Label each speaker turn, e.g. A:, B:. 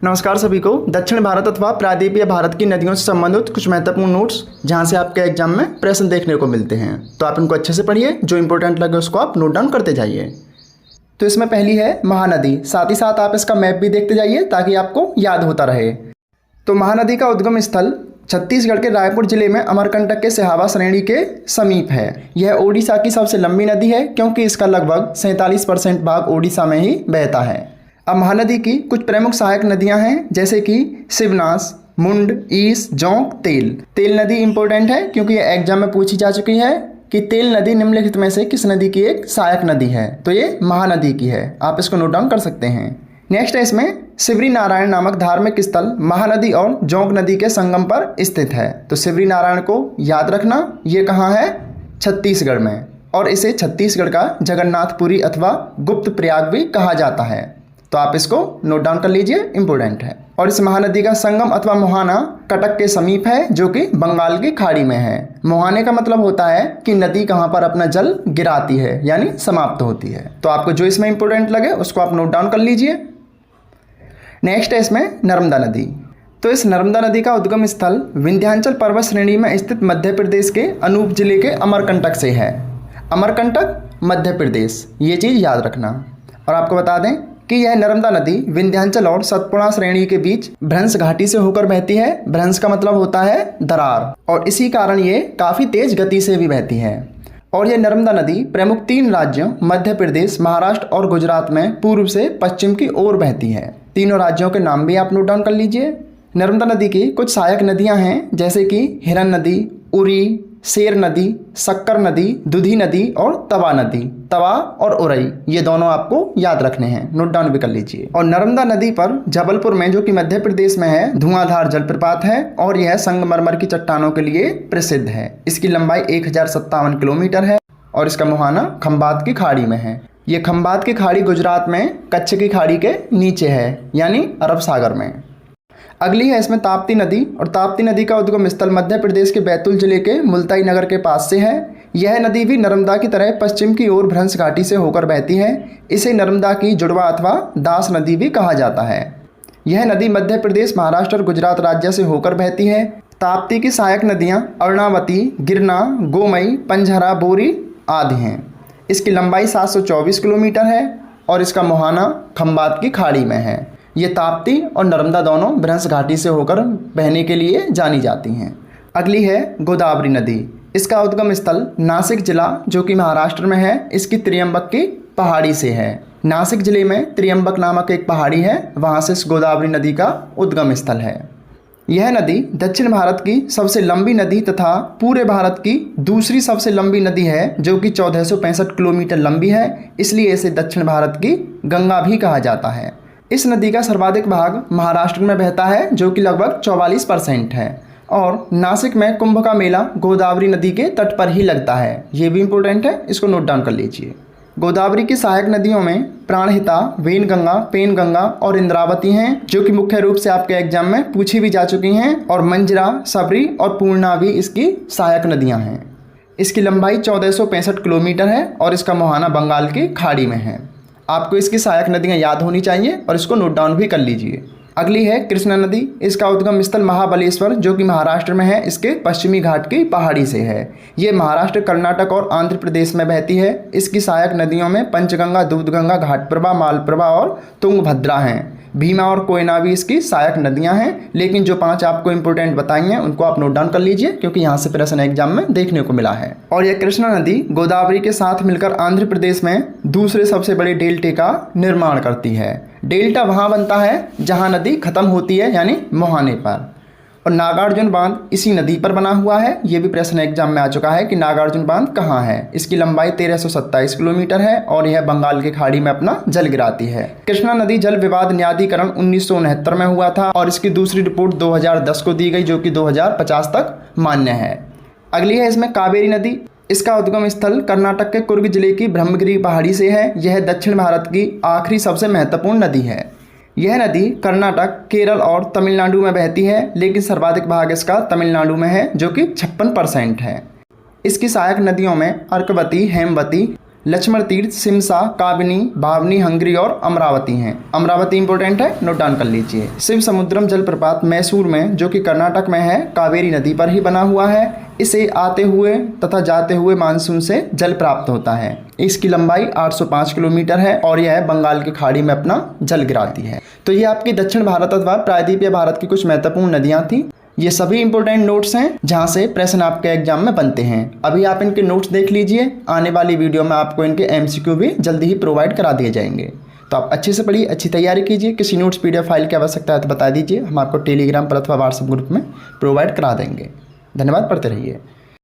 A: नमस्कार सभी को। दक्षिण भारत अथवा प्रायद्वीपीय भारत की नदियों से संबंधित कुछ महत्वपूर्ण नोट्स जहां से आपके एग्जाम में प्रश्न देखने को मिलते हैं, तो आप इनको अच्छे से पढ़िए। जो इंपॉर्टेंट लगे उसको आप नोट डाउन करते जाइए। तो इसमें पहली है महानदी। साथ ही साथ आप इसका मैप भी देखते जाइए ताकि आपको याद होता रहे। तो महानदी का उद्गम स्थल छत्तीसगढ़ के रायपुर जिले में अमरकंटक के सिहावा श्रेणी के समीप है। यह ओडिशा की सबसे लंबी नदी है क्योंकि इसका लगभग 47% भाग ओडिशा में ही बहता है। अब महानदी की कुछ प्रमुख सहायक नदियां हैं, जैसे कि शिवनास, मुंड, ईस, जोंक, तेल। तेल नदी इंपॉर्टेंट है क्योंकि ये एग्जाम में पूछी जा चुकी है कि तेल नदी निम्नलिखित में से किस नदी की एक सहायक नदी है, तो ये महानदी की है। आप इसको नोट डाउन कर सकते हैं। नेक्स्ट है इसमें शिवरी नारायण नामक धार्मिक स्थल महानदी और जोंक नदी के संगम पर स्थित है। तो शिवरी नारायण को याद रखना, ये कहाँ है? छत्तीसगढ़ में, और इसे छत्तीसगढ़ का जगन्नाथपुरी अथवा गुप्त प्रयाग भी कहा जाता है। तो आप इसको नोट डाउन कर लीजिए, इंपॉर्टेंट है। और इस महानदी का संगम अथवा मुहाना कटक के समीप है, जो कि बंगाल की खाड़ी में है। मुहाने का मतलब होता है कि नदी कहाँ पर अपना जल गिराती है, यानी समाप्त होती है। तो आपको जो इसमें इंपॉर्टेंट लगे उसको आप नोट डाउन कर लीजिए। नेक्स्ट है इसमें नर्मदा नदी। तो इस नर्मदा नदी का उद्गम स्थल विंध्याचल पर्वत श्रेणी में स्थित मध्य प्रदेश के अनूप जिले के अमरकंटक से है। अमरकंटक, मध्य प्रदेश, ये चीज़ याद रखना। और आपको बता दें कि यह नर्मदा नदी विंध्याचल और सतपुड़ा श्रेणी के बीच भ्रंश घाटी से होकर बहती है। भ्रंश का मतलब होता है दरार, और इसी कारण ये काफ़ी तेज गति से भी बहती है। और यह नर्मदा नदी प्रमुख 3 राज्यों मध्य प्रदेश, महाराष्ट्र और गुजरात में पूर्व से पश्चिम की ओर बहती है। तीनों राज्यों के नाम भी आप नोट डाउन कर लीजिए। नर्मदा नदी की कुछ सहायक नदियां हैं, जैसे कि हिरन नदी, उरी, शेर नदी, शक्कर नदी, दुधी नदी और तवा नदी। तवा और उरई, ये दोनों आपको याद रखने हैं, नोट डाउन भी कर लीजिए। और नर्मदा नदी पर जबलपुर में, जो कि मध्य प्रदेश में है, धुआंधार जलप्रपात है और यह संगमरमर की चट्टानों के लिए प्रसिद्ध है। इसकी लंबाई 1057 किलोमीटर है और इसका मुहाना खंबात की खाड़ी में है। ये खंबात की खाड़ी गुजरात में कच्छ की खाड़ी के नीचे है, यानी अरब सागर में। अगली है इसमें ताप्ती नदी। और ताप्ती नदी का उद्गम स्थल मध्य प्रदेश के बैतूल जिले के मुल्ताई नगर के पास से है। यह नदी भी नर्मदा की तरह पश्चिम की ओर भ्रंश घाटी से होकर बहती है। इसे नर्मदा की जुड़वा अथवा दास नदी भी कहा जाता है। यह नदी मध्य प्रदेश, महाराष्ट्र और गुजरात राज्य से होकर बहती है। ताप्ती की सहायक नदियाँ अर्णावती, गिरना, गोमई, पंझरा, बोरी आदि हैं। इसकी लंबाई 724 किलोमीटर है और इसका मुहाना खंबात की खाड़ी में है। ये ताप्ती और नर्मदा दोनों भ्रंश घाटी से होकर बहने के लिए जानी जाती हैं। अगली है गोदावरी नदी। इसका उद्गम स्थल नासिक जिला, जो कि महाराष्ट्र में है, इसकी त्रियंबक की पहाड़ी से है। नासिक जिले में त्रियंबक नामक एक पहाड़ी है, वहाँ से इस गोदावरी नदी का उद्गम स्थल है। यह नदी दक्षिण भारत की सबसे लंबी नदी तथा पूरे भारत की दूसरी सबसे लंबी नदी है, जो कि 1465 किलोमीटर लंबी है। इसलिए इसे दक्षिण भारत की गंगा भी कहा जाता है। इस नदी का सर्वाधिक भाग महाराष्ट्र में बहता है, जो कि लगभग 44% है। और नासिक में कुंभ का मेला गोदावरी नदी के तट पर ही लगता है। ये भी इंपॉर्टेंट है, इसको नोट डाउन कर लीजिए। गोदावरी की सहायक नदियों में प्राणहिता, वेनगंगा, पेनगंगा और इंद्रावती हैं, जो कि मुख्य रूप से आपके एग्जाम में पूछी भी जा चुकी हैं। और मंजरा, सबरी और पूर्णा भी इसकी सहायक नदियां हैं। इसकी लंबाई 1465 किलोमीटर है और इसका मुहाना बंगाल की खाड़ी में है। आपको इसकी सहायक नदियाँ याद होनी चाहिए और इसको नोट डाउन भी कर लीजिए। अगली है कृष्णा नदी। इसका उद्गम स्थल महाबलेश्वर, जो कि महाराष्ट्र में है, इसके पश्चिमी घाट की पहाड़ी से है। ये महाराष्ट्र, कर्नाटक और आंध्र प्रदेश में बहती है। इसकी सहायक नदियों में पंचगंगा, दूधगंगा, घाटप्रभा, मालप्रभा और तुंगभद्रा हैं। भीमा और कोयना भी इसकी सहायक नदियां हैं, लेकिन जो 5 आपको इंपोर्टेंट बताई हैं उनको आप नोट डाउन कर लीजिए, क्योंकि यहाँ से प्रश्न एग्जाम में देखने को मिला है। और यह कृष्णा नदी गोदावरी के साथ मिलकर आंध्र प्रदेश में दूसरे सबसे बड़े डेल्टे का निर्माण करती है। डेल्टा वहाँ बनता है जहाँ नदी खत्म होती है, यानी मुहाने पर। और नागार्जुन बांध इसी नदी पर बना हुआ है। ये भी प्रश्न एग्जाम में आ चुका है कि नागार्जुन बांध कहाँ है। इसकी लंबाई 1327 किलोमीटर है और यह बंगाल की खाड़ी में अपना जल गिराती है। कृष्णा नदी जल विवाद न्यायाधिकरण 1969 में हुआ था और इसकी दूसरी रिपोर्ट 2010 को दी गई, जो कि 2050 तक मान्य है। अगली है इसमें कावेरी नदी। इसका उद्गम स्थल कर्नाटक के कुर्ग जिले की ब्रह्मगिरी पहाड़ी से है। यह दक्षिण भारत की आखिरी सबसे महत्वपूर्ण नदी है। यह नदी कर्नाटक, केरल और तमिलनाडु में बहती है, लेकिन सर्वाधिक भाग इसका तमिलनाडु में है, जो कि 56% है। इसकी सहायक नदियों में अर्कवती, हेमवती, लक्ष्मण तीर्थ, सिमसा, काबिनी, भावनी, हंगरी और अमरावती हैं। अमरावती इंपॉर्टेंट है, नोट डाउन कर लीजिए। शिव समुद्रम जलप्रपात मैसूर में, जो कि कर्नाटक में है, कावेरी नदी पर ही बना हुआ है। इसे आते हुए तथा जाते हुए मानसून से जल प्राप्त होता है। इसकी लंबाई 805 किलोमीटर है और यह बंगाल की खाड़ी में अपना जल गिराती है। तो ये आपकी दक्षिण भारत अथवा प्रायद्वीपीय भारत की कुछ महत्वपूर्ण नदियाँ थी। ये सभी इंपॉर्टेंट नोट्स हैं जहां से प्रश्न आपके एग्जाम में बनते हैं। अभी आप इनके नोट्स देख लीजिए, आने वाली वीडियो में आपको इनके एमसीक्यू भी जल्दी ही प्रोवाइड करा दिए जाएंगे। तो आप अच्छे से पढ़िए, अच्छी तैयारी कीजिए। किसी नोट्स पीडीएफ फाइल की आवश्यकता है तो बता दीजिए, हम आपको टेलीग्राम पर अथवा व्हाट्सएप ग्रुप में प्रोवाइड करा देंगे। धन्यवाद, पढ़ते रहिए।